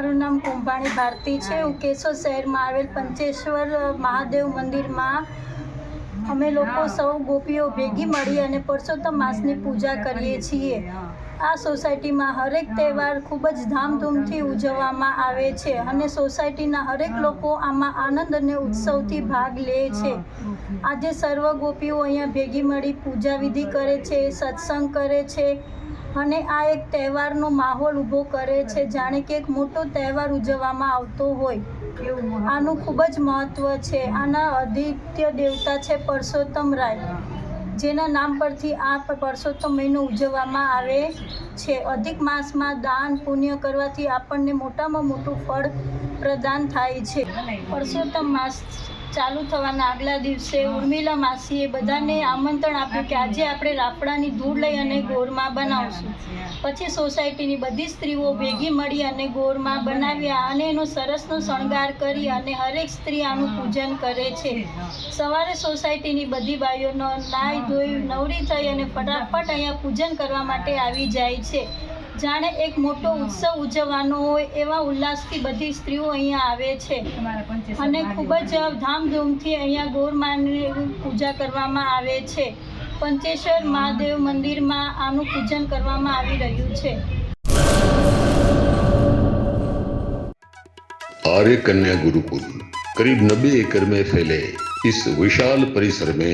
મારું નામ કુંભાણી ભારતી છે। હું કેશોદ શહેરમાં આવેલ પંચેશ્વર મહાદેવ મંદિરમાં અમે લોકો સૌ ગોપીઓ ભેગી મળી અને પુરુષોત્તમ માસની પૂજા કરીએ છીએ। આ સોસાયટીમાં હરેક તહેવાર ખૂબ જ ધામધૂમથી ઉજવવામાં આવે છે અને સોસાયટીના હરેક લોકો આમાં આનંદ અને ઉત્સવથી ભાગ લે છે। આજે સર્વ ગોપીઓ અહીંયા ભેગી મળી પૂજા વિધિ કરે છે, સત્સંગ કરે છે અને આ એક તહેવારનો માહોલ ઊભો કરે છે, જાણે કે એક મોટો તહેવાર ઉજવવામાં આવતો હોય। આનું ખૂબ જ મહત્ત્વ છે। આના આદિત્ય દેવતા છે પરસોત્તમ રાય, જેના નામ પરથી આ પરસોત્તમ મહિનો ઉજવવામાં આવે છે। અધિક માસમાં દાન પુણ્ય કરવાથી આપણને મોટામાં મોટું ફળ પ્રદાન થાય છે। પરસોત્તમ માસ ચાલુ થવાના આગલા દિવસે ઉર્મિલા માસીએ બધાને આમંત્રણ આપ્યું કે આજે આપણે રાફડાની ધૂળ લઈ અને ગોરમા બનાવશું। પછી સોસાયટીની બધી સ્ત્રીઓ ભેગી મળી અને ગોરમા બનાવ્યા અને એનો સરસનો શણગાર કરી અને હરેક સ્ત્રી આનું પૂજન કરે છે। સવારે સોસાયટીની બધી બાઈઓનો નાહી ધોઈ નવરી થઈ અને ફટાફટ અહીંયા પૂજન કરવા માટે આવી જાય છે, જાણે એક મોટો ઉત્સવ ઉજવવાનો હોય એવા ઉલ્લાસથી બધી સ્ત્રીઓ અહીંયા આવે છે અને ખૂબ જ ધામધૂમથી અહીંયા ગોરમાની પૂજા કરવામાં આવે છે। પંચેશ્વર મહાદેવ મંદિરમાં આનું પૂજન કરવામાં આવી રહ્યું છે। आर्य कन्या गुरुकुल करीब 90 एकड़ में फैले इस विशाल परिसर में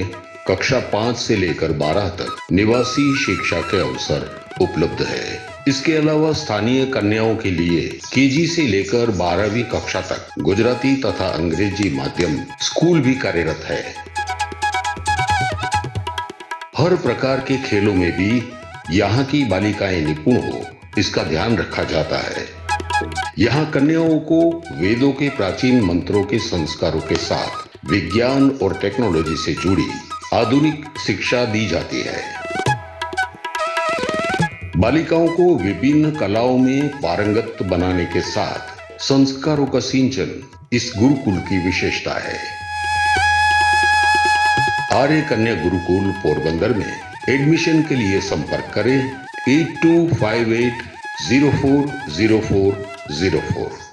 कक्षा 5 से लेकर 12 तक निवासी शिक्षा के अवसर उपलब्ध है। इसके अलावा स्थानीय कन्याओं के लिए केजी से लेकर 12वीं कक्षा तक गुजराती तथा अंग्रेजी माध्यम स्कूल भी कार्यरत है। हर प्रकार के खेलों में भी यहाँ की बालिकाएं निपुण हो, इसका ध्यान रखा जाता है। यहाँ कन्याओं को वेदों के प्राचीन मंत्रों के संस्कारों के साथ विज्ञान और टेक्नोलॉजी से जुड़ी आधुनिक शिक्षा दी जाती है। बालिकाओं को विभिन्न कलाओं में पारंगत बनाने के साथ संस्कारों का सिंचन इस गुरुकुल की विशेषता है। आर्य कन्या गुरुकुल पोरबंदर में एडमिशन के लिए संपर्क करें 8258040404।